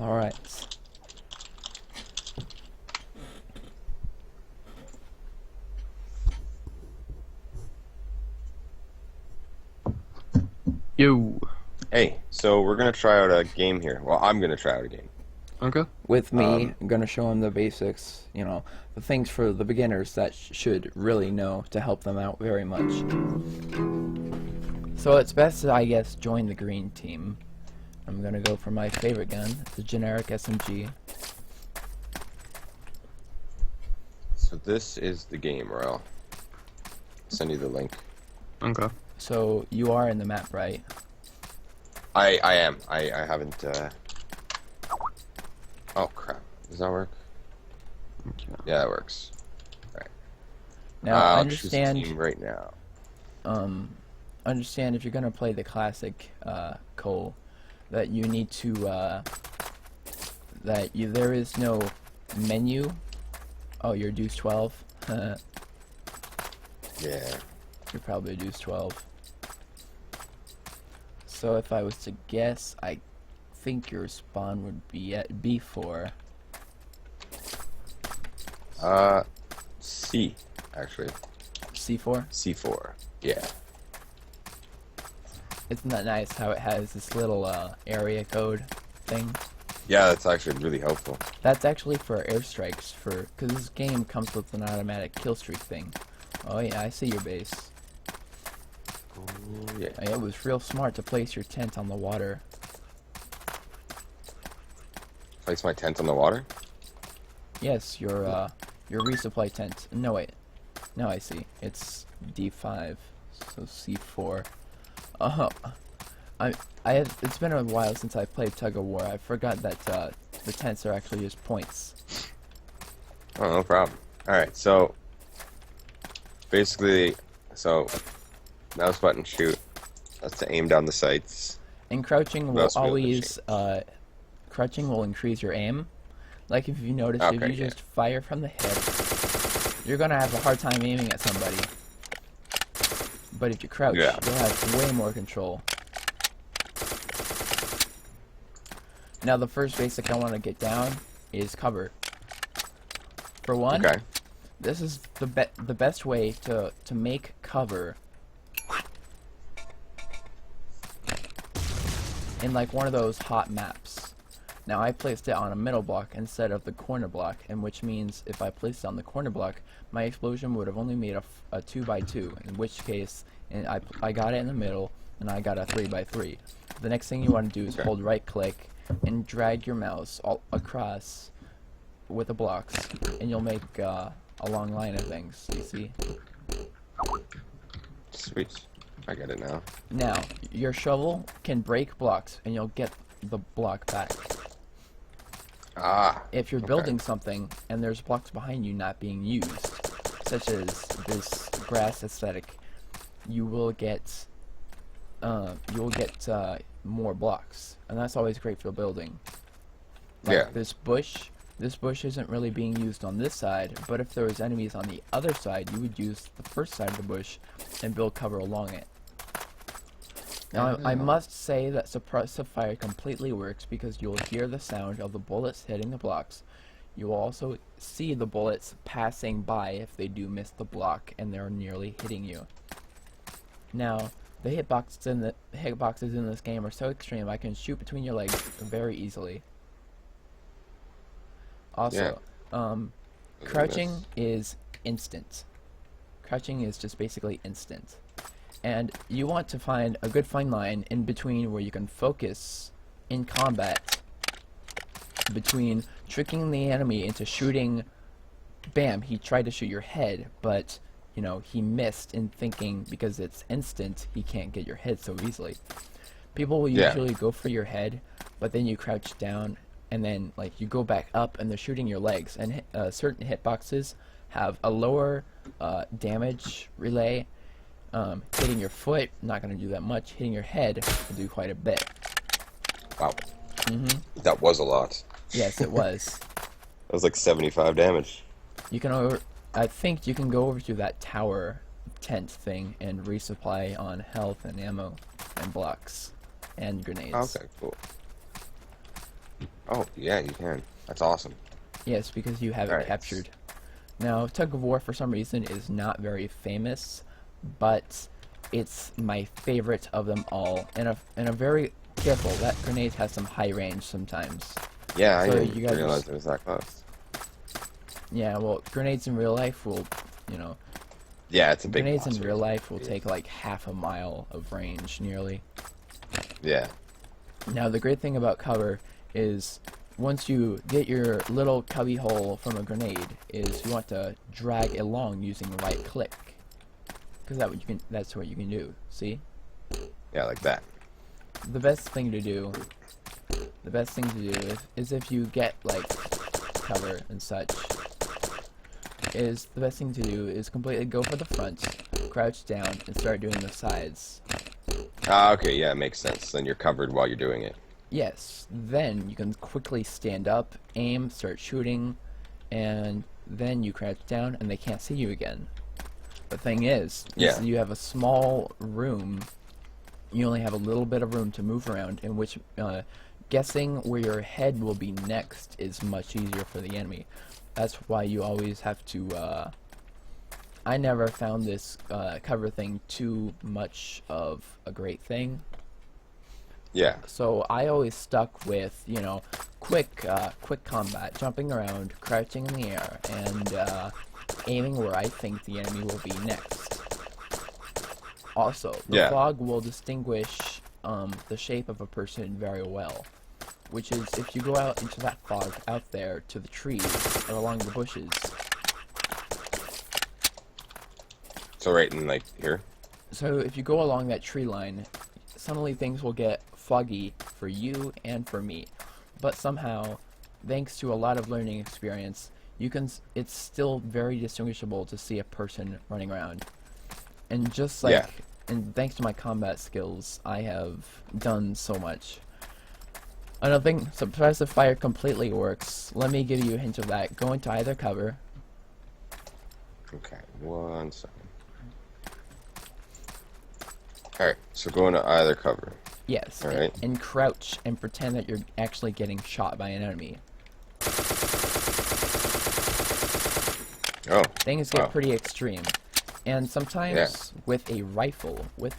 Alright. Yo. Hey, so we're gonna try out a game here. Well, I'm gonna try out a game. Okay. With me, Um, I'm gonna show them the basics, the things for the beginners that should really know to help them out very much. So it's best to, I guess, join the green team. I'm gonna go for my favorite gun, the generic SMG. so this is the game, Royal. Send you the link. Okay. So you are in the map, right? I am. I haven't. Oh crap! Does that work? Okay. Yeah, that works. Right. Now, I I'll choose a understand. team right now. Understand if you're gonna play the classic Cole, that you need to there is no menu. Oh, you're deuce 12. Yeah. You're probably deuce 12. So if I was to guess, I think your spawn would be at B4. C actually. C4? C4. Yeah. Isn't that nice how it has this little area code thing? Yeah, that's actually really helpful. That's actually for airstrikes, because this game comes with an automatic kill streak thing. Oh yeah, I see your base. Oh, yeah. It was real smart to place your tent on the water. Place my tent on the water. Yes, your resupply tent. No wait, no I see. It's D5, so C4. It's been a while since I played tug of war. I forgot that the tents are actually just points. Oh, no problem. All right, so basically, mouse button shoot. That's to aim down the sights. And crouching What will else will we always crouching will increase your aim. Like if you notice, if Okay, you just fire from the hip, you're gonna have a hard time aiming at somebody. But if you crouch, Yeah. you'll have way more control. Now the first basic I want to get down is cover. For one, Okay. this is the best way to make cover in like one of those hot maps. Now I placed it on a middle block instead of the corner block, and which means if I placed it on the corner block, my explosion would have only made a 2x2, in which case I got it in the middle and I got a 3x3. The next thing you want to do is hold right click and drag your mouse all across with the blocks, and you'll make a long line of things. You see? Sweet. I get it now. Now, your shovel can break blocks, and you'll get the block back. Ah. If you're Okay. building something, and there's blocks behind you not being used, such as this grass aesthetic, you will get more blocks, and that's always great for building. Like Yeah. this bush isn't really being used on this side, but if there was enemies on the other side, you would use the first side of the bush and build cover along it. Now, I must say that suppressive fire completely works because you'll hear the sound of the bullets hitting the blocks. You will also see the bullets passing by if they do miss the block and they're nearly hitting you. Now, the hitboxes in this game are so extreme I can shoot between your legs very easily. Also, crouching is instant. Crouching is just basically instant. And you want to find a good fine line in between where you can focus in combat between tricking the enemy into shooting. Bam, he tried to shoot your head, but he missed in thinking because it's instant he can't get your head so easily. People will usually go for your head, but then you crouch down and then like you go back up and they're shooting your legs, and certain hitboxes have a lower damage relay. Hitting your foot, not going to do that much. Hitting your head will do quite a bit. Wow. That was a lot. Yes, it was. That was like 75 damage. I think you can go over to that tower tent thing and resupply on health and ammo and blocks and grenades. Okay, cool. Oh, yeah, you can. That's awesome. Yes, because you have it Alright. captured. Now, tug of war for some reason is not very famous, but it's my favorite of them all. And a very careful. That grenade has some high range sometimes. Yeah, So I you didn't guys realize just- it was that close. Yeah, well, grenades in real life will, you know, Yeah, it's a big grenades in monster. real life will take like half a mile of range, nearly. Yeah. Now, the great thing about cover is once you get your little cubby hole from a grenade, is you want to drag it along using right click, because that's what you can do. See, Yeah, like that. the best thing to do is if you get like cover and such, is the best thing to do is completely go for the front, crouch down, and start doing the sides. Ah, okay, yeah, it makes sense. Then you're covered while you're doing it. Yes, then you can quickly stand up, aim, start shooting, and then you crouch down and they can't see you again. The thing is Yeah. you have a small room, you only have a little bit of room to move around, in which guessing where your head will be next is much easier for the enemy. That's why you always have to, I never found this cover thing too much of a great thing. Yeah. So I always stuck with, you know, quick combat, jumping around, crouching in the air, and aiming where I think the enemy will be next. Also, the Yeah. fog will distinguish the shape of a person very well, which is if you go out into that fog out there to the trees or along the bushes. So right in, like, here? So if you go along that tree line, suddenly things will get foggy for you and for me. But somehow, thanks to a lot of learning experience, it's still very distinguishable to see a person running around. And just like, Yeah. and thanks to my combat skills, I have done so much. Another thing, suppressive fire completely works. Let me give you a hint of that. Go into either cover. Okay, 1 second. Alright, so go into either cover. Yes, Alright. and crouch and pretend that you're actually getting shot by an enemy. Oh. Things get Wow. pretty extreme. And sometimes Yeah. with a rifle, if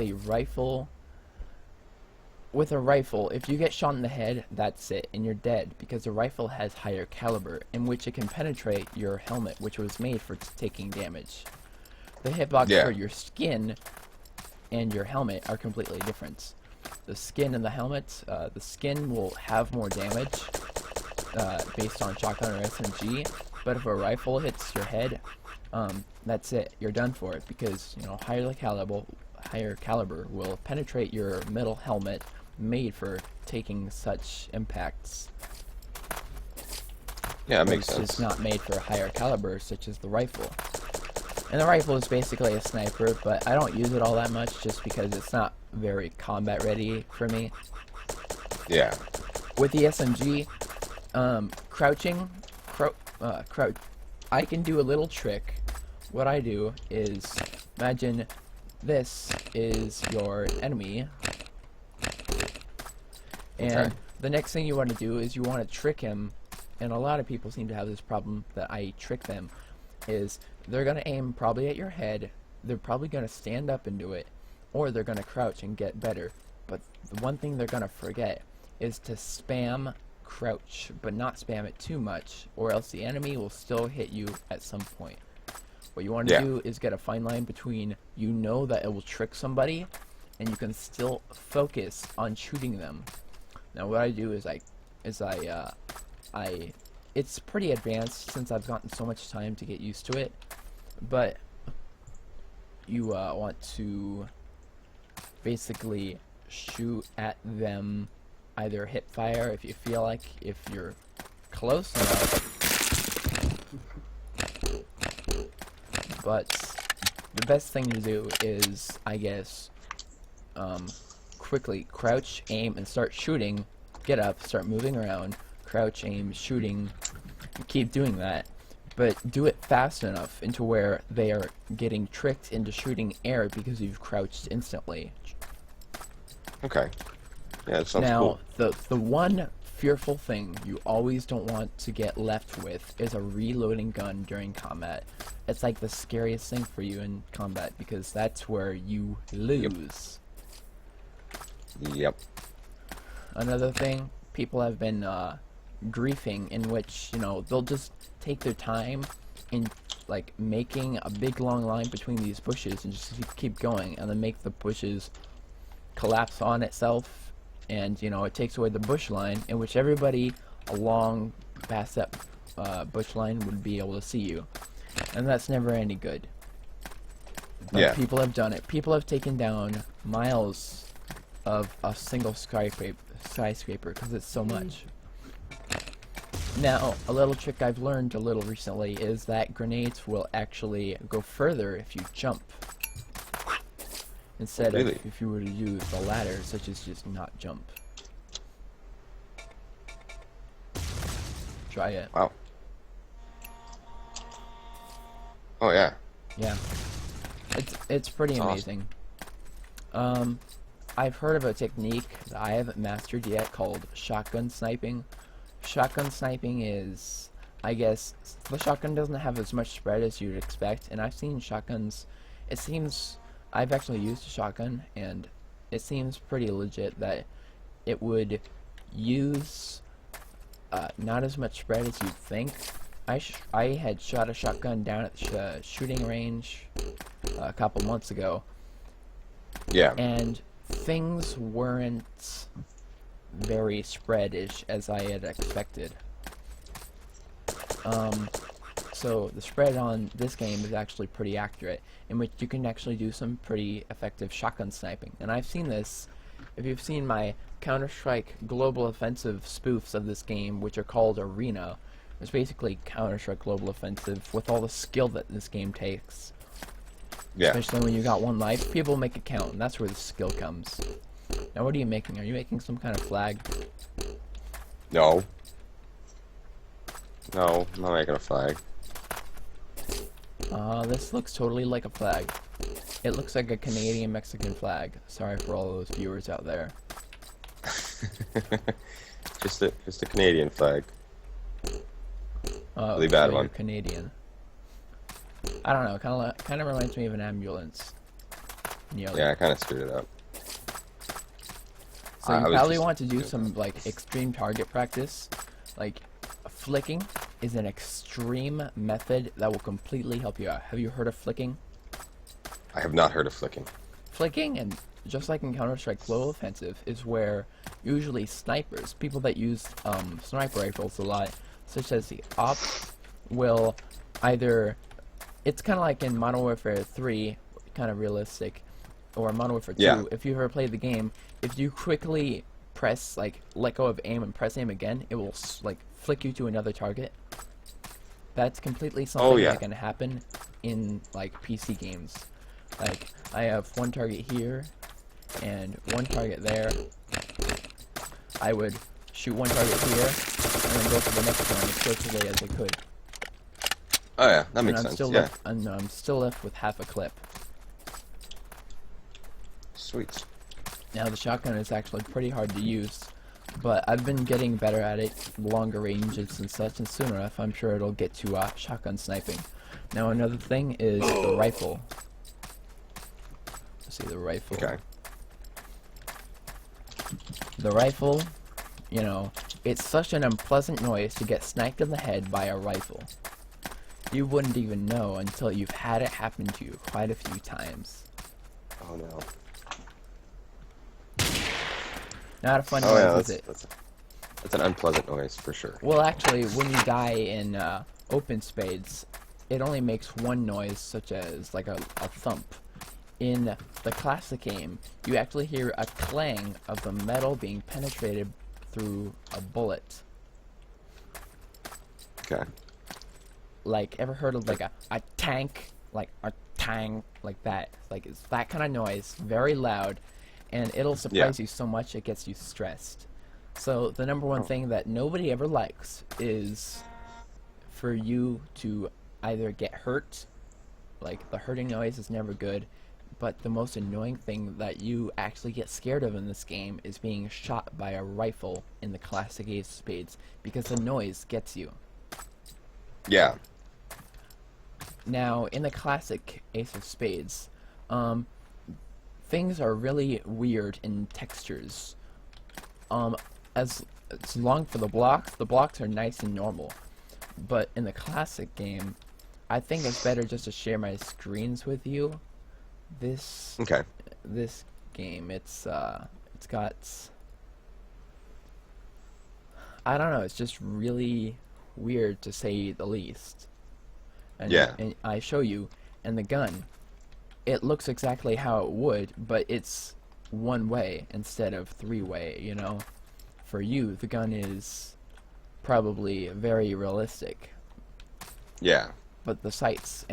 you get shot in the head, that's it, and you're dead, because the rifle has higher caliber, in which it can penetrate your helmet, which was made for taking damage. The hitbox Yeah. for your skin and your helmet are completely different. The skin and the helmet, the skin will have more damage based on shotgun or SMG, but if a rifle hits your head, that's it. You're done for it, because you know higher caliber will penetrate your metal helmet, made for taking such impacts. Yeah, that makes It's sense. just not made for a higher caliber, such as the rifle. And the rifle is basically a sniper, but I don't use it all that much just because it's not very combat ready for me. Yeah. With the SMG, crouching, crouch, I can do a little trick. What I do is, imagine this is your enemy, and Okay. the next thing you want to do is you want to trick him, and a lot of people seem to have this problem that I trick them, is they're going to aim probably at your head, they're probably going to stand up and do it, or they're going to crouch and get better. But the one thing they're going to forget is to spam crouch, but not spam it too much, or else the enemy will still hit you at some point. What you want to Yeah. do is get a fine line between, you know that it will trick somebody, and you can still focus on shooting them. Now what I do is it's pretty advanced since I've gotten so much time to get used to it, but you want to basically shoot at them, either hip fire if you feel like, if you're close enough, but the best thing to do is, I guess, quickly crouch, aim, and start shooting. Get up, start moving around, crouch, aim, shooting, keep doing that, but do it fast enough into where they are getting tricked into shooting air because you've crouched instantly. Okay. Yeah, it sounds Now, cool. the one fearful thing you always don't want to get left with is a reloading gun during combat. It's like the scariest thing for you in combat because that's where you lose. Yep. Another thing, people have been griefing, in which, you know, they'll just take their time in like making a big long line between these bushes and just keep going, and then make the bushes collapse on itself, and, you know, it takes away the bush line in which everybody along past that bush line would be able to see you, and that's never any good. But Yeah. people have done it. People have taken down miles of a single skyscraper because it's so much. Now, a little trick I've learned a little recently is that grenades will actually go further if you jump, instead Really? of if you were to use the ladder, such as just not jump. Try it. Wow. Oh yeah. Yeah, it's pretty That's amazing. I've heard of a technique that I haven't mastered yet called shotgun sniping. Shotgun sniping is, I guess, the shotgun doesn't have as much spread as you'd expect, and I've seen shotguns, it seems, I've actually used a shotgun, and it seems pretty legit that it would use not as much spread as you'd think. I had shot a shotgun down at the shooting range a couple months ago, Yeah. and things weren't very spreadish as I had expected. So the spread on this game is actually pretty accurate, in which you can actually do some pretty effective shotgun sniping. And I've seen this, if you've seen my Counter-Strike Global Offensive spoofs of this game, which are called Arena. It's basically Counter-Strike Global Offensive with all the skill that this game takes. Yeah. Especially when you got one life, people make it count, and that's where the skill comes. Now, what are you making? Are you making some kind of flag? No. No, I'm not making a flag. This looks totally like a flag. It looks like a Canadian-Mexican flag. Sorry for all those viewers out there. just a Canadian flag. Oh, Really bad so one. you're Canadian. I don't know. Kind of reminds me of an ambulance. Nearly. Yeah, I kind of screwed it up. So I you was probably just want to do doing some like extreme target practice. Like flicking is an extreme method that will completely help you out. Have you heard of flicking? I have not heard of flicking. Flicking, and just like in Counter-Strike Global Offensive, is where usually snipers, people that use sniper rifles a lot, such as the op, will either, it's kind of like in Modern Warfare 3, kind of realistic, or Modern Warfare 2, Yeah. if you've ever played the game, if you quickly press, like, let go of aim and press aim again, it will, like, flick you to another target. That's completely something yeah. that can happen in, like, PC games. Like, I have one target here, and one target there. I would shoot one target here, and then go for the next one as quickly as I could. Oh yeah, that And makes I'm sense. still Yeah. I'm still left with half a clip. Sweet. Now the shotgun is actually pretty hard to use, but I've been getting better at it, longer ranges and such, and soon enough I'm sure it'll get to shotgun sniping. Now another thing is the rifle. Let's see the rifle. Okay. The rifle, you know, it's such an unpleasant noise to get sniped in the head by a rifle. You wouldn't even know until you've had it happen to you quite a few times. Oh no. Not a fun Oh yeah, noise, is it? that's an unpleasant noise for sure. Well, actually, when you die in open spades, it only makes one noise, such as like a thump. In the classic game, you actually hear a clang of the metal being penetrated through a bullet. Okay. Like, ever heard of like a tank? Like a tang, like that. Like, it's that kind of noise, very loud, and it'll surprise you so much it gets you stressed. So the number one thing that nobody ever likes is for you to either get hurt, like the hurting noise is never good, but the most annoying thing that you actually get scared of in this game is being shot by a rifle in the classic Ace of Spades, because the noise gets you. Yeah. Now, in the classic Ace of Spades, things are really weird in textures. As it's long for the blocks are nice and normal. But in the classic game, I think it's better just to share my screens with you. This game, it's got, I don't know, it's just really weird to say the least. And, Yeah. and I show you, and the gun, it looks exactly how it would, but it's one way instead of three-way, you know? For you, the gun is probably very realistic. Yeah. But the sights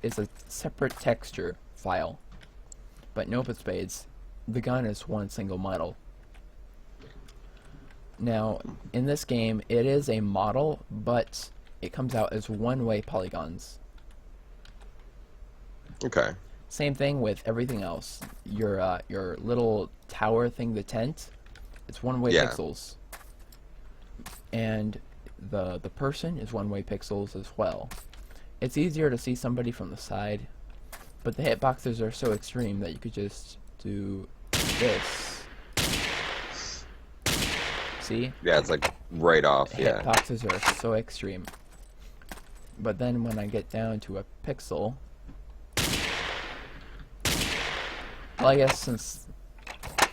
is a separate texture file. But nope, with Spades, the gun is one single model. Now, in this game, it is a model, but it comes out as one-way polygons. Okay. Same thing with everything else. Your little tower thing, the tent, it's one-way Yeah. pixels. And the person is one-way pixels as well. It's easier to see somebody from the side, but the hitboxes are so extreme that you could just do this. See? Yeah, it's like right off. Yeah. Hitboxes are so extreme. But then when I get down to a pixel, well, I guess the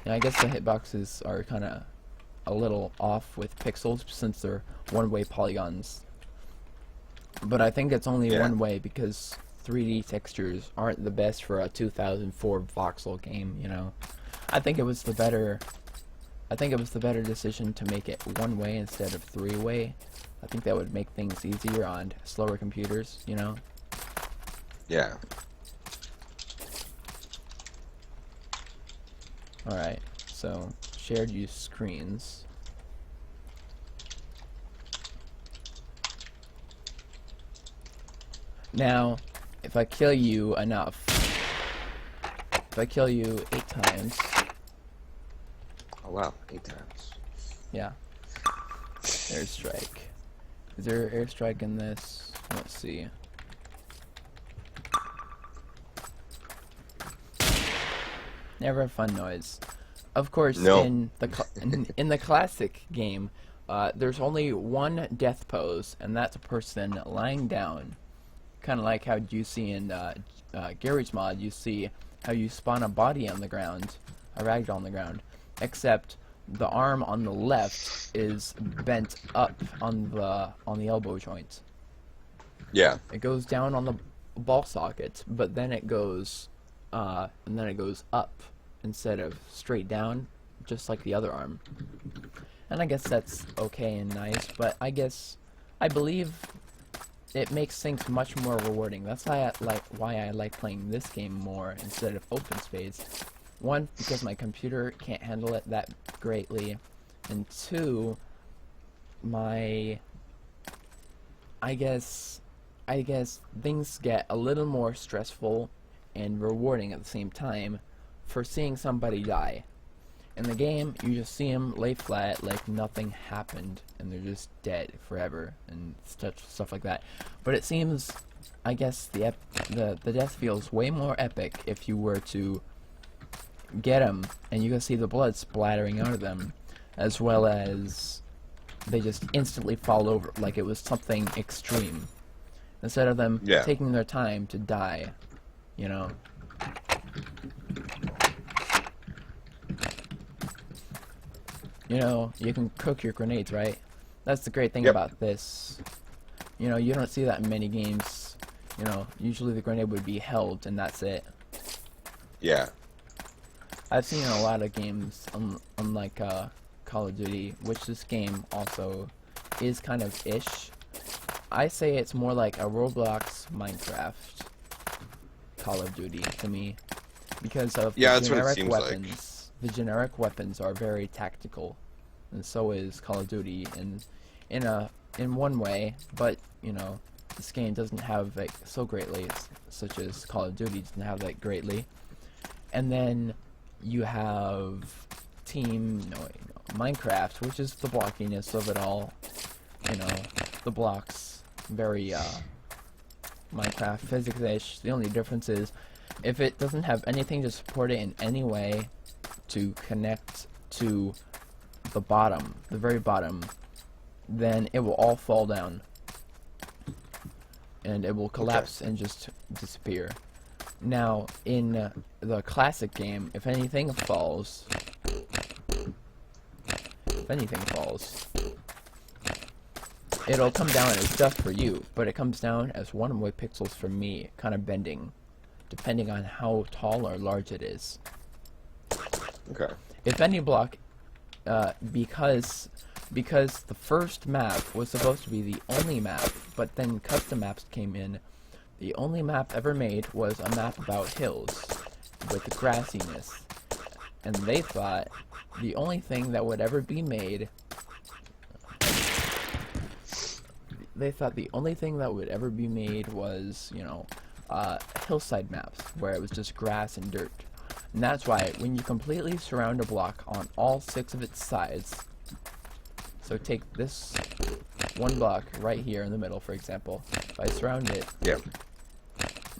hitboxes are kind of a little off with pixels since they're one-way polygons. But I think it's only one way because 3D textures aren't the best for a 2004 voxel game, you know. I think it was the better decision to make it one way instead of three-way. I think that would make things easier on slower computers, you know. Yeah. Alright, so shared use screens. Now, if I kill you enough, if I kill you 8 times, Oh wow, 8 times. yeah, airstrike. Is there airstrike in this? Let's see. Never a fun noise. Of course, No. in the classic game, there's only one death pose, and that's a person lying down. Kind of like how you see in Gary's mod, you see how you spawn a body on the ground, a ragdoll on the ground, except the arm on the left is bent up on the elbow joint. Yeah. It goes down on the ball socket, but then it goes up instead of straight down, just like the other arm. And I guess that's okay and nice, but I believe it makes things much more rewarding. That's why I like playing this game more instead of Open Spades. One, because my computer can't handle it that greatly, and two, I guess things get a little more stressful and rewarding at the same time for seeing somebody die. In the game, you just see them lay flat like nothing happened, and they're just dead forever, and stuff like that. But it seems, I guess, the death feels way more epic if you were to get them, and you can see the blood splattering out of them, as well as they just instantly fall over like it was something extreme, instead of them taking their time to die, you know. You know, you can cook your grenades, right? That's the great thing about this. You know, you don't see that in many games. You know, usually the grenade would be held and that's it. Yeah. I've seen a lot of games, unlike Call of Duty, which this game also is kind of ish. I say it's more like a Roblox Minecraft Call of Duty to me, because of the generic weapons. The generic weapons are very tactical, and so is Call of Duty in one way, but you know, this game doesn't have like so greatly, such as Call of Duty doesn't have that greatly. And then you have Minecraft, which is the blockiness of it all. You know, the blocks, very Minecraft physics-ish. The only difference is if it doesn't have anything to support it in any way to connect to the bottom, the very bottom, then it will all fall down. And it will collapse and just disappear. Now, in the classic game, if anything falls, it'll come down as dust for you, but it comes down as 1 pixels for me, kind of bending, depending on how tall or large it is. Okay. If any block, because the first map was supposed to be the only map, but then custom maps came in, the only map ever made was a map about hills with grassiness, and they thought the only thing that would ever be made was, you know, hillside maps where it was just grass and dirt. And that's why when you completely surround a block on all 6 of its sides, so take this 1 block right here in the middle, for example, if I surround it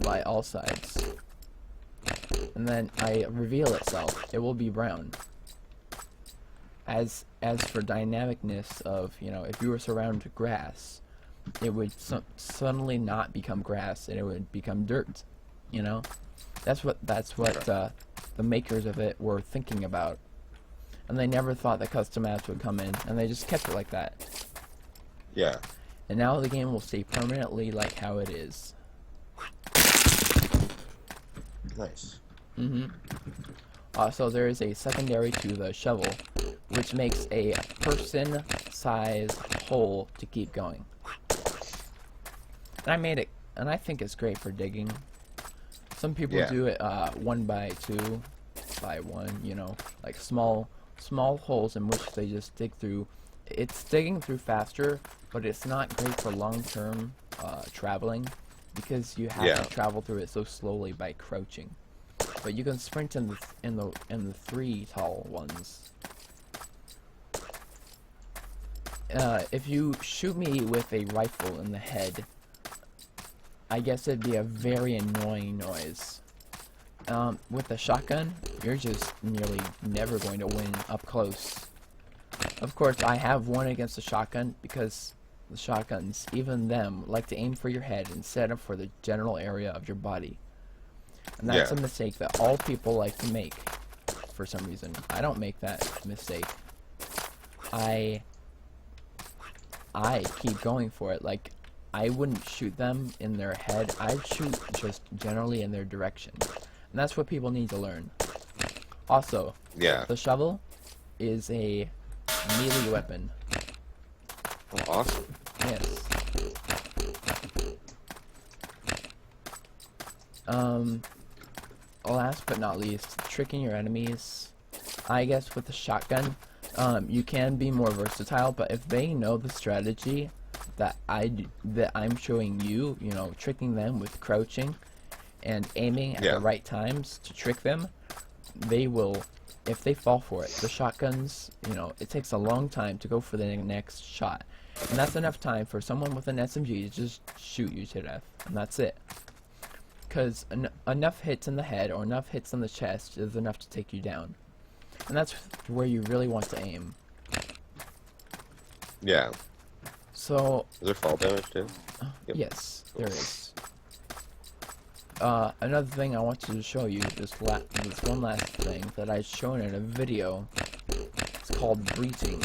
by all sides, and then I reveal itself, it will be brown. As for dynamicness of, you know, if you were surrounded grass, it would suddenly not become grass and it would become dirt, you know? That's what the makers of it were thinking about. And they never thought that custom maps would come in, and they just kept it like that. Yeah. And now the game will stay permanently like how it is. Nice. Also, there is a secondary to the shovel, which makes a person-sized hole to keep going. And I made it, and I think it's great for digging. Some people do it 1 by 2 by 1, you know, like small holes in which they just dig through. It's digging through faster, but it's not great for long-term traveling because you have to travel through it so slowly by crouching. But you can sprint in the 3 tall ones. If you shoot me with a rifle in the head, I guess it'd be a very annoying noise. With a shotgun, you're just nearly never going to win up close. Of course, I have won against the shotgun because the shotguns, even them, like to aim for your head instead of for the general area of your body. And that's a mistake that all people like to make for some reason. I don't make that mistake. I keep going for it. Like, I wouldn't shoot them in their head. I'd shoot just generally in their direction. And that's what people need to learn. Also, the shovel is a melee weapon. Oh, awesome. Yes. Last but not least, tricking your enemies. I guess with the shotgun, you can be more versatile, but if they know the strategy that I'm showing you, you know, tricking them with crouching and aiming at the right times to trick them, they will, if they fall for it. The shotguns, you know, it takes a long time to go for the next shot, and that's enough time for someone with an SMG to just shoot you to death, and that's it. Because enough hits in the head or enough hits in the chest is enough to take you down, and that's where you really want to aim. Yeah. So, is there fall damage too? Yes, there is. Another thing I wanted to show you, this one last thing that I've shown in a video. It's called breaching.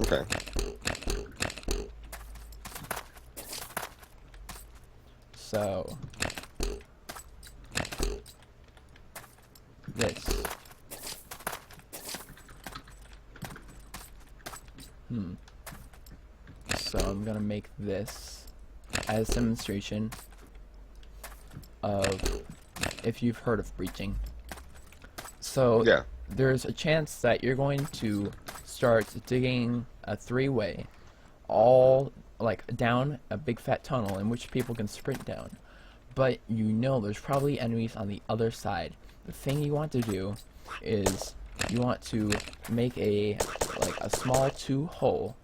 Okay. So, this. So I'm gonna make this as a demonstration of if you've heard of breaching. So there's a chance that you're going to start digging a 3-way all like down a big fat tunnel in which people can sprint down. But you know there's probably enemies on the other side. The thing you want to do is you want to make a small 2 hole.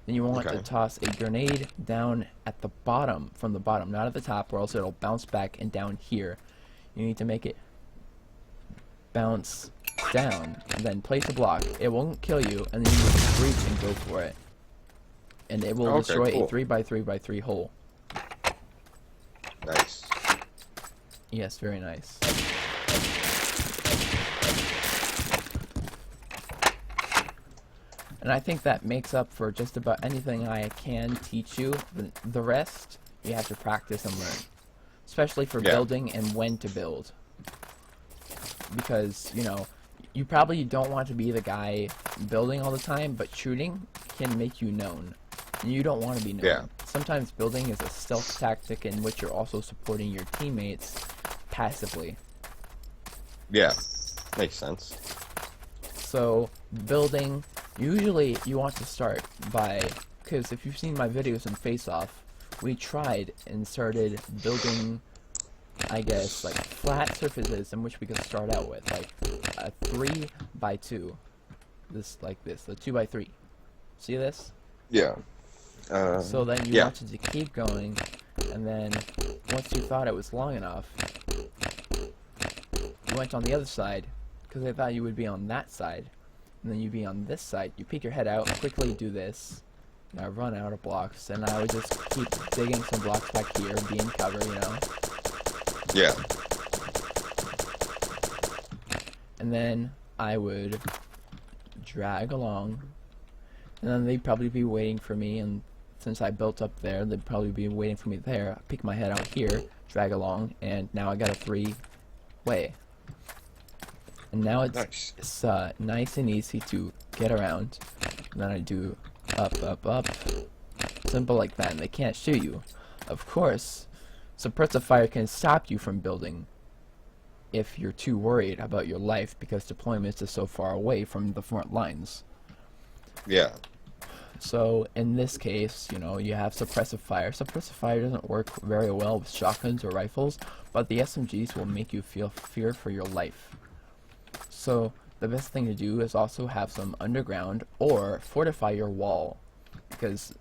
Then you want to toss a grenade down at the bottom, from the bottom, not at the top, or else it'll bounce back and down here. You need to make it bounce down, and then place a block. It won't kill you, and then you just reach and go for it. And it will destroy a 3x3x3 hole. Nice. Yes, very nice. And I think that makes up for just about anything I can teach you. The rest, you have to practice and learn. Especially for building and when to build. Because, you know, you probably don't want to be the guy building all the time, but shooting can make you known. And you don't want to be known. Yeah. Sometimes building is a stealth tactic in which you're also supporting your teammates passively. Yeah, makes sense. So, building, usually you want to start by, because if you've seen my videos in Face Off, we tried and started building, I guess, like flat surfaces in which we could start out with, like a 3x2, a 2x3. See this? Yeah. So then you wanted to keep going, and then once you thought it was long enough, you went on the other side, because I thought you would be on that side, and then you'd be on this side. You peek your head out, quickly do this. I run out of blocks, and I would just keep digging some blocks back here, be in cover, you know? Yeah. And then I would drag along, and then they'd probably be waiting for me, and since I built up there, they'd probably be waiting for me there. I peek my head out here, drag along, and now I got a 3-way. And now it's nice and easy to get around. And then I do up, up, up. Simple like that, and they can't shoot you. Of course, suppressive fire can stop you from building if you're too worried about your life because deployment is so far away from the front lines. Yeah. So in this case, you know, you have suppressive fire. Suppressive fire doesn't work very well with shotguns or rifles, but the SMGs will make you feel fear for your life. So the best thing to do is also have some underground or fortify your wall, because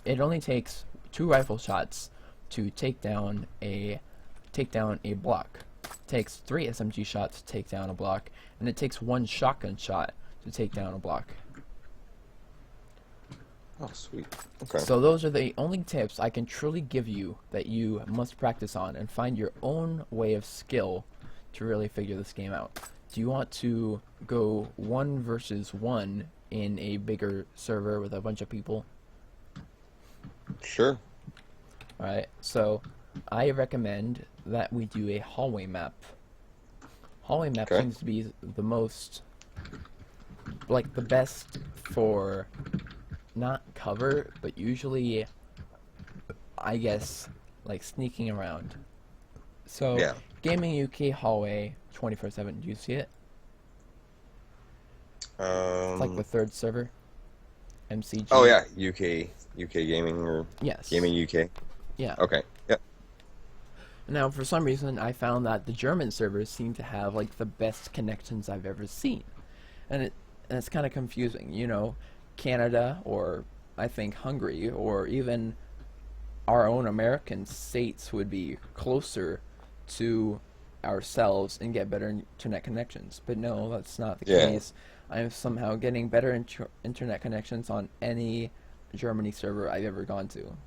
it only takes 2 rifle shots to take down a block. It takes 3 SMG shots to take down a block, and it takes 1 shotgun shot to take down a block. Oh, sweet. Okay. So those are the only tips I can truly give you that you must practice on and find your own way of skill to really figure this game out. Do you want to go 1 versus 1 in a bigger server with a bunch of people? Sure. Alright, so I recommend that we do a hallway map. Hallway map seems to be the most, like, the best for not cover, but usually, I guess, like sneaking around. So, Gaming UK hallway 24/7. Do you see it? It's like the 3rd server. MCG. Oh yeah, UK gaming or yes. Gaming UK. Yeah. Okay. Yep. Now, for some reason, I found that the German servers seem to have like the best connections I've ever seen, and it's kind of confusing. You know, Canada, or I think Hungary, or even our own American states would be closer to ourselves and get better internet connections. But no, that's not the case. I'm somehow getting better internet connections on any Germany server I've ever gone to.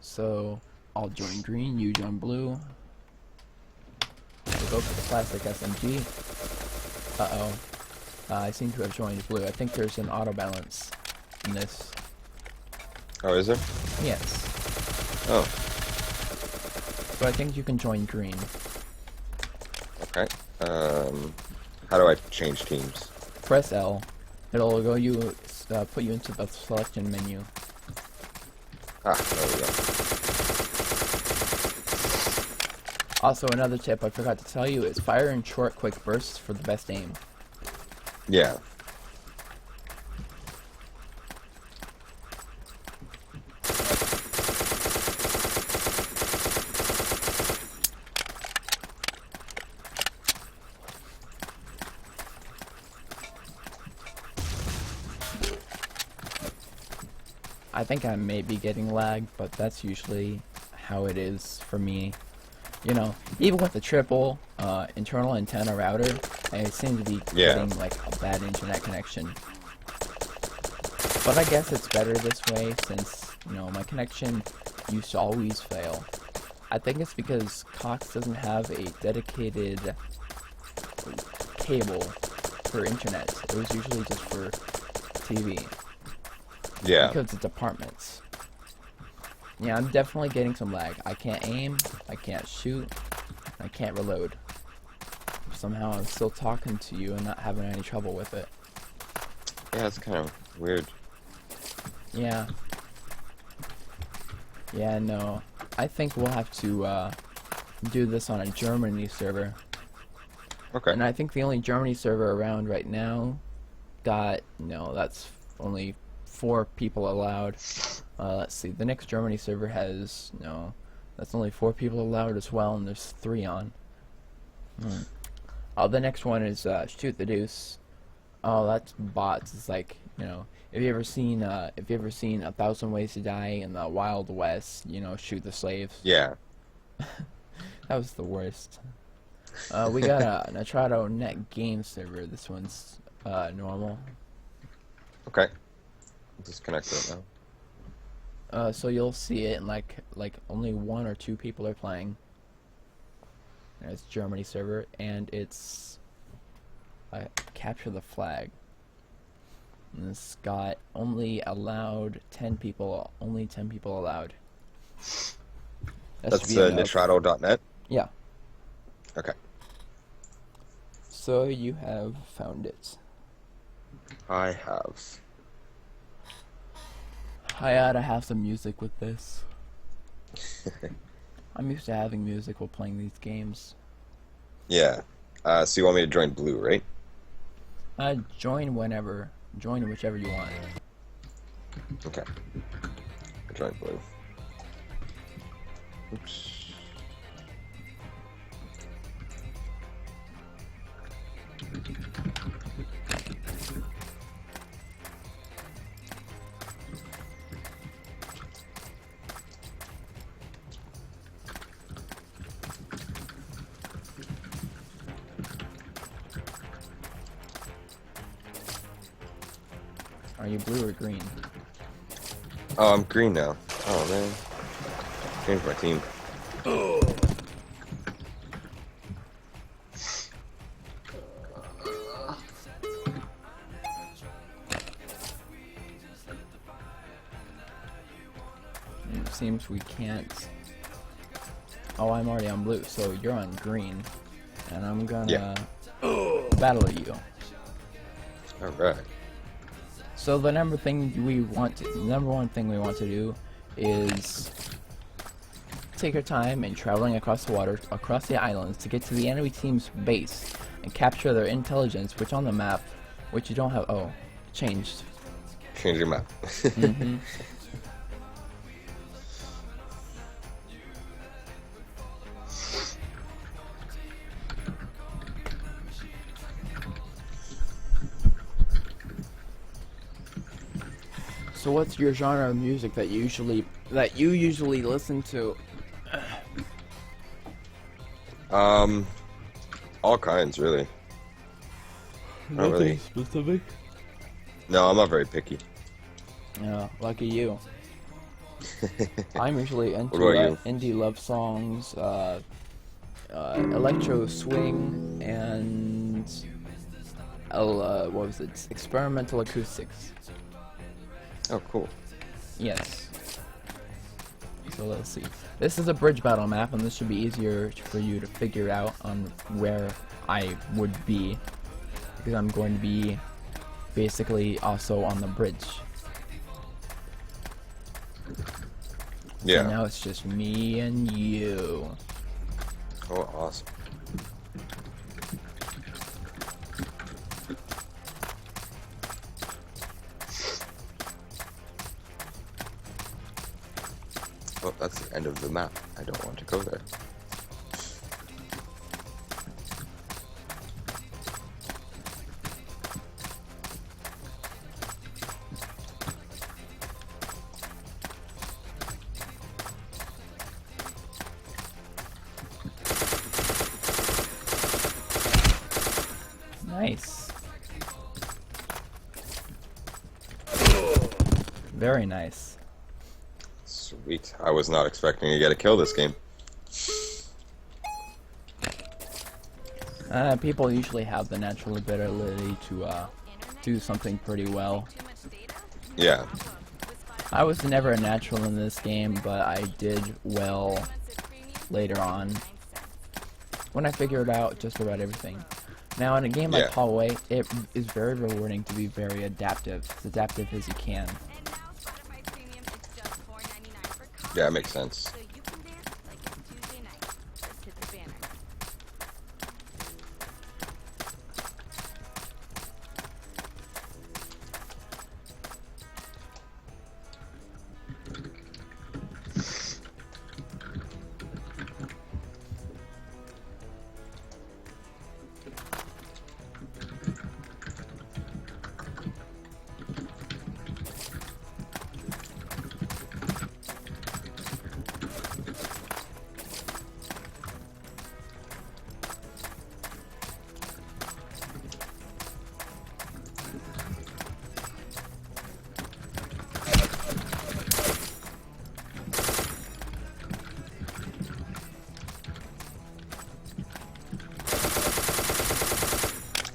So, I'll join green, you join blue. We'll go for the classic SMG. Uh-oh. I seem to have joined blue. I think there's an auto balance in this. Oh, is there? Yes. Oh. So I think you can join green. Okay. How do I change teams? Press L. It'll put you into the selection menu. Ah, there we go. Also, another tip I forgot to tell you is fire in short, quick bursts for the best aim. Yeah. I think I may be getting lag, but that's usually how it is for me. You know, even with the triple internal antenna router, I seem to be getting like a bad internet connection. But I guess it's better this way since, you know, my connection used to always fail. I think it's because Cox doesn't have a dedicated cable for internet. It was usually just for TV. Yeah. Because it's apartments. Yeah, I'm definitely getting some lag. I can't aim, I can't shoot, I can't reload. Somehow I'm still talking to you and not having any trouble with it. Yeah, it's kind of weird. Yeah. Yeah, no. I think we'll have to do this on a Germany server. Okay. And I think the only Germany server around right now got, no, that's only 4 people allowed. Let's see, the next Germany server has, no, that's only 4 people allowed as well, and there's 3 on. Oh, the next one is Shoot the Deuce. Oh, that's bots. It's like, you know, if you ever seen 1,000 Ways to Die in the Wild West, you know, Shoot the Slaves. Yeah. That was the worst. We got a Natrado Net Game server. This one's normal. Okay. Just connect it now. So you'll see it, and like only 1 or 2 people are playing. And it's Germany server, and it's capture the flag. And it's got only allowed 10 people. Only 10 people allowed. That's nitrado.net? Yeah. Okay. So you have found it. I have. I ought to have some music with this. I'm used to having music while playing these games. Yeah. So you want me to join blue, right? Join whenever. Join whichever you want. Okay. I joined blue. Oops. Are you blue or green? Oh, I'm green now. Oh, man. Change my team. It seems we can't. Oh, I'm already on blue, so you're on green. And I'm gonna battle you. Alright. So the number one thing we want to do is take our time in traveling across the water, across the islands, to get to the enemy team's base and capture their intelligence, which on the map, which you don't have. Oh, changed. Change your map. Mm-hmm. So what's your genre of music that you usually listen to? All kinds, really. Not really. Specific? No, I'm not very picky. Yeah, lucky you. I'm usually into What about you? indie love songs, electro swing, and what was it? Experimental acoustics. Oh, cool. Yes. So let's see. This is a bridge battle map, and this should be easier for you to figure out on where I would be, because I'm going to be basically also on the bridge. Yeah. So now it's just me and you. Oh, awesome. Oh, that's the end of the map. I don't want to go there. Nice. Very nice. Sweet. I was not expecting to get a kill this game. People usually have the natural ability to do something pretty well. Yeah. I was never a natural in this game, but I did well later on when I figured out just about everything. Now, in a game like Yeah. Hallway, it is very rewarding to be very adaptive, as adaptive as you can. Yeah, it makes sense.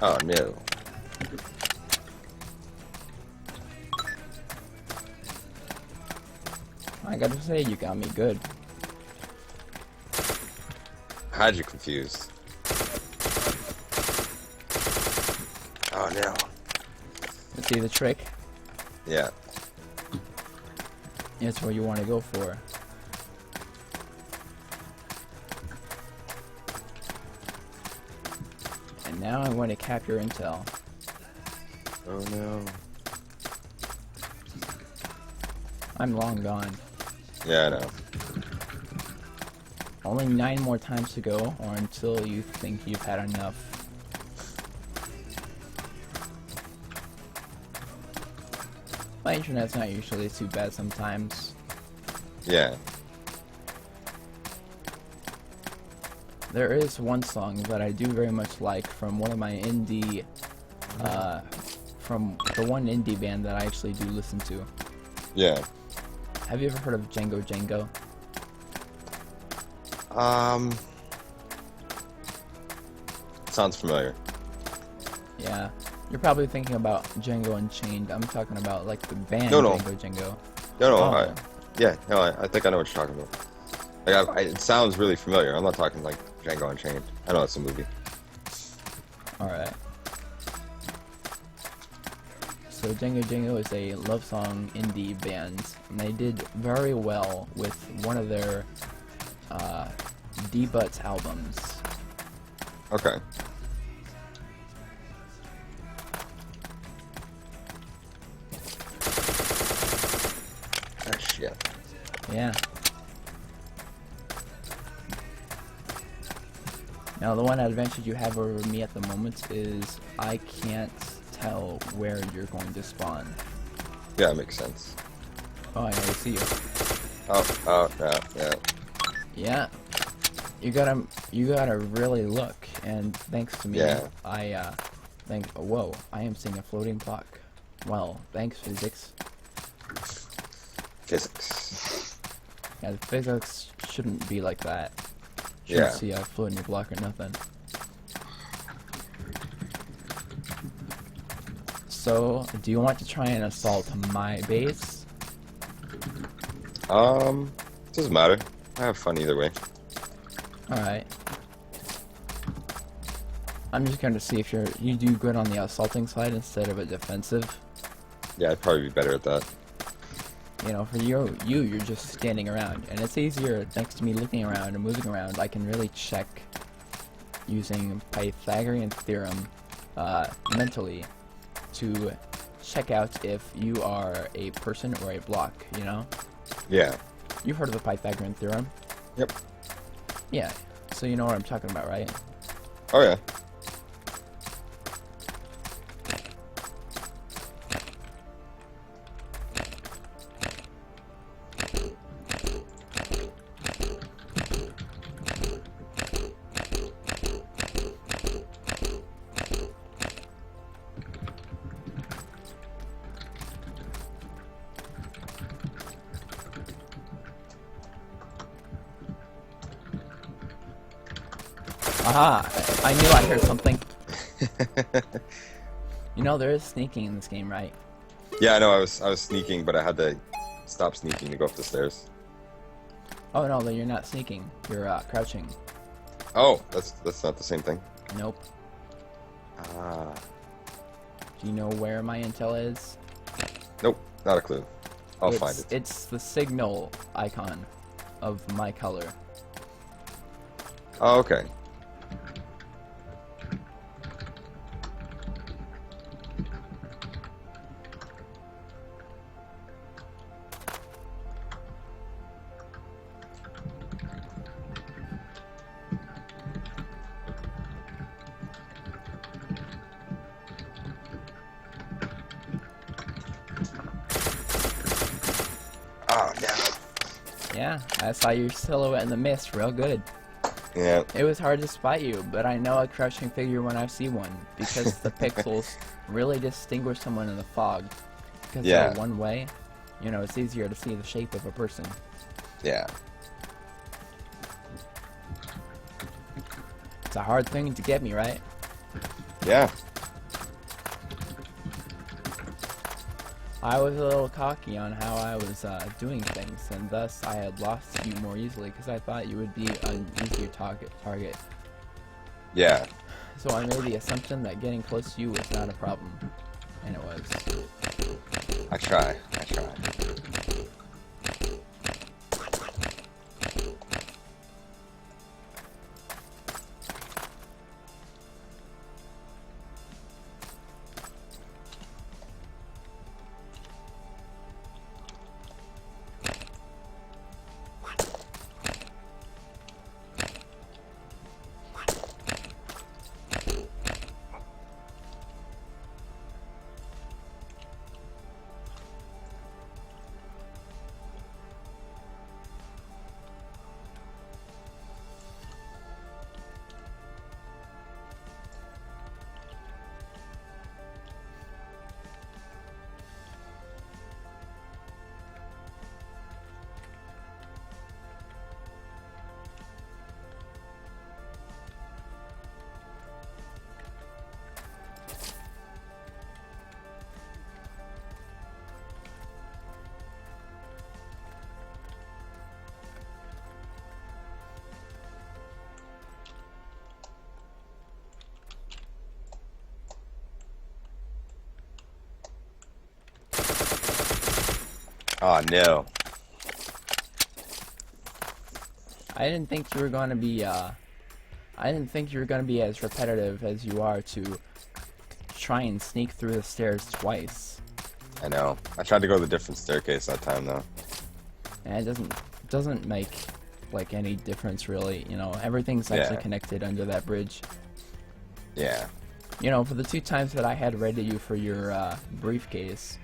Oh no. I gotta say, you got me good. Had you confused? Oh no. You see the trick? Yeah. It's what you want to go for. And now I'm going to cap your intel. Oh no. I'm long gone. Yeah, I know. Only 9 more times to go, or until you think you've had enough. My internet's not usually too bad sometimes. Yeah. There is one song that I do very much like from one of my indie, from the one indie band that I actually do listen to. Yeah. Have you ever heard of Django Django? Sounds familiar. Yeah. You're probably thinking about Django Unchained. I'm talking about like the band No. Django Django. No, Oh. I think I know what you're talking about. Like, it sounds really familiar. I'm not talking like Django Unchained. I know it's a movie. Alright. So Django Django is a love song indie band, and they did very well with one of their debut albums. Okay. Ah, shit. Yeah. Now the one advantage you have over me at the moment is I can't tell where you're going to spawn. Yeah, it makes sense. Oh, I already see you. Oh, yeah. Yeah. You gotta really look, and thanks to me, Yeah. I whoa, I am seeing a floating block. Well, thanks physics. Physics. Yeah, the physics shouldn't be like that. Shouldn't Yeah. see a floating block or nothing. So, do you want to try and assault my base? Doesn't matter. I have fun either way. Alright. I'm just going to see if you do good on the assaulting side instead of a defensive. Yeah, I'd probably be better at that. You know, for you're just standing around, and it's easier thanks to me looking around and moving around. I can really check using Pythagorean theorem mentally to check out if you are a person or a block, you know? Yeah. You've heard of the Pythagorean theorem? Yep. Yeah, so you know what I'm talking about, right? Oh, yeah. Aha! I knew I heard something. You know, there is sneaking in this game, right? Yeah, I know. I was sneaking, but I had to stop sneaking to go up the stairs. Oh no, you're not sneaking. You're crouching. Oh, that's not the same thing. Nope. Ah. Do you know where my intel is? Nope, not a clue. I'll find it. It's the signal icon of my color. Oh, okay. Oh, damn it. Yeah, I saw your silhouette in the mist real good. Yeah. It was hard to spot you, but I know a crouching figure when I see one, because the pixels really distinguish someone in the fog. Because they're one way, you know, it's easier to see the shape of a person. Yeah. It's a hard thing to get me, right? Yeah. I was a little cocky on how I was doing things, and thus I had lost you more easily because I thought you would be an easier target. Yeah. So I made the assumption that getting close to you was not a problem, and it was. I try. Oh no. I didn't think you were going to be. I didn't think you were going to be as repetitive as you are to try and sneak through the stairs twice. I know. I tried to go to the different staircase that time though. And it doesn't make like any difference really. You know, everything's actually connected under that bridge. Yeah. You know, for the 2 times that I had raided you for your briefcase,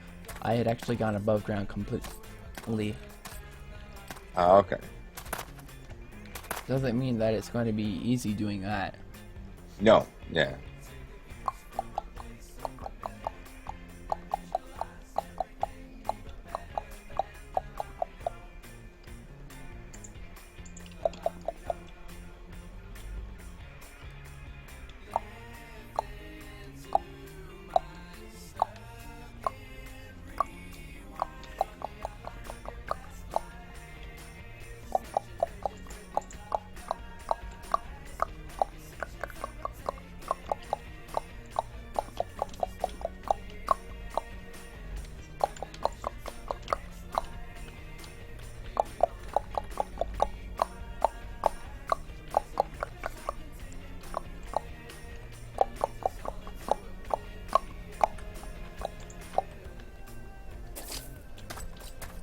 I had actually gone above ground completely. Oh, okay. Doesn't mean that it's going to be easy doing that. No. Yeah.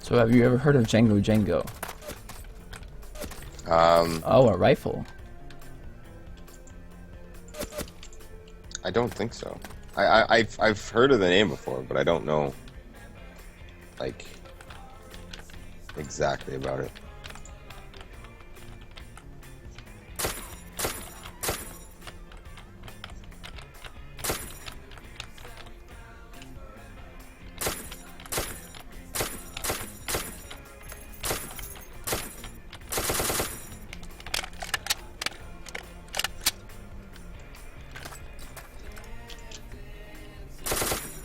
So have you ever heard of Django Django? Oh, a rifle. I don't think so. I've heard of the name before, but I don't know like exactly about it.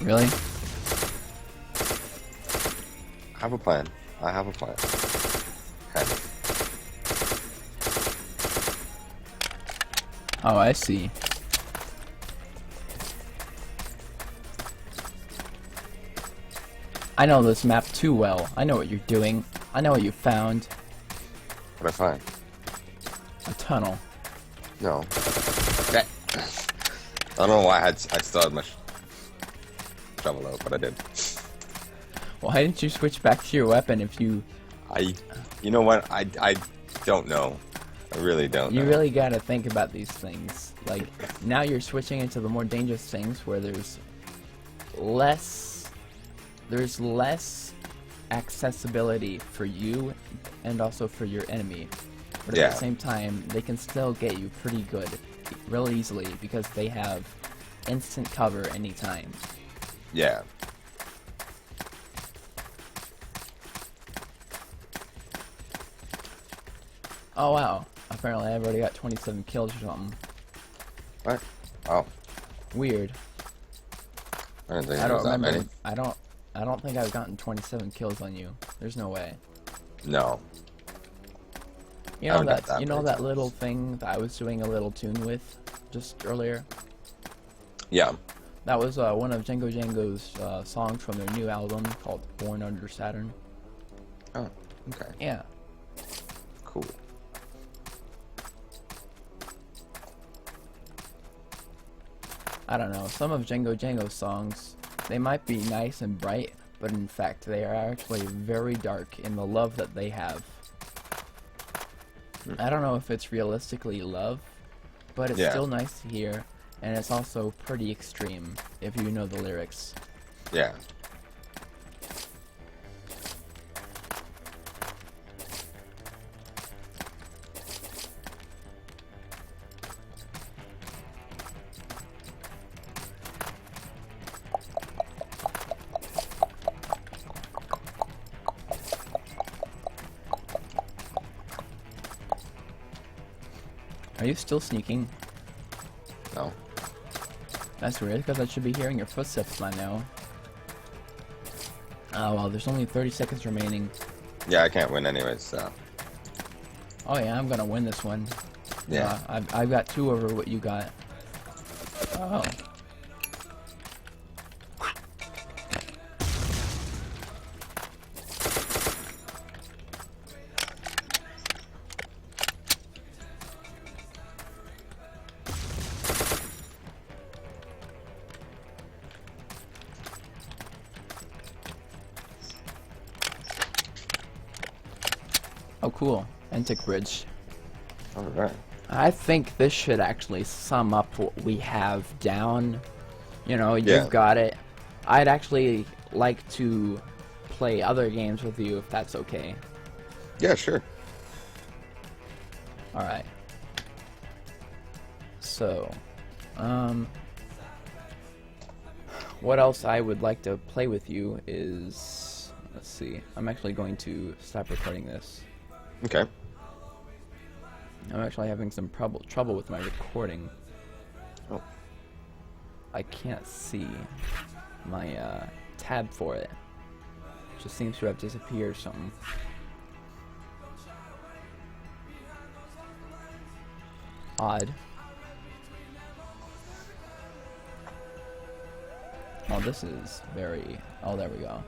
Really? I have a plan. I have a plan. Kind of. Oh, I see. I know this map too well. I know what you're doing. I know what you found. What'd I find? A tunnel. No. Okay. I don't know why I still had my shovel out, but I did. Why didn't you switch back to your weapon if you... You know what? I don't know. I really don't know. You really gotta think about these things. Like, now you're switching into the more dangerous things where there's less accessibility for you and also for your enemy. But at Yeah. the same time, they can still get you pretty good real easily because they have instant cover anytime. Yeah. Oh wow, apparently I've already got 27 kills or something. What? Oh. Weird. I don't think I it don't was that remember. many. I don't think I've gotten 27 kills on you. There's no way. No. You I know haven't got that, that you know many that times. little thing that I was doing a little tune with just earlier? Yeah. That was one of Django Django's songs from their new album called Born Under Saturn. Oh. Okay. Yeah. Cool. I don't know, some of Django Django's songs, they might be nice and bright, but in fact they are actually very dark in the love that they have. I don't know if it's realistically love, but it's Yeah. still nice to hear, and it's also pretty extreme if you know the lyrics. Yeah. Are you still sneaking? No. That's weird, because I should be hearing your footsteps by now. Oh well, there's only 30 seconds remaining. Yeah, I can't win anyways, so. Oh yeah, I'm gonna win this one. Yeah. I've got 2 over what you got. Oh. Oh cool, Antic Bridge. Alright. I think this should actually sum up what we have down. You know, you've Yeah. got it. I'd actually like to play other games with you if that's okay. Yeah, sure. Alright. So, what else I would like to play with you is, let's see, I'm actually going to stop recording this. Okay. I'm actually having some trouble with my recording. Oh. I can't see my tab for it. It just seems to have disappeared or something. Odd. Oh, this is very... Oh, there we go.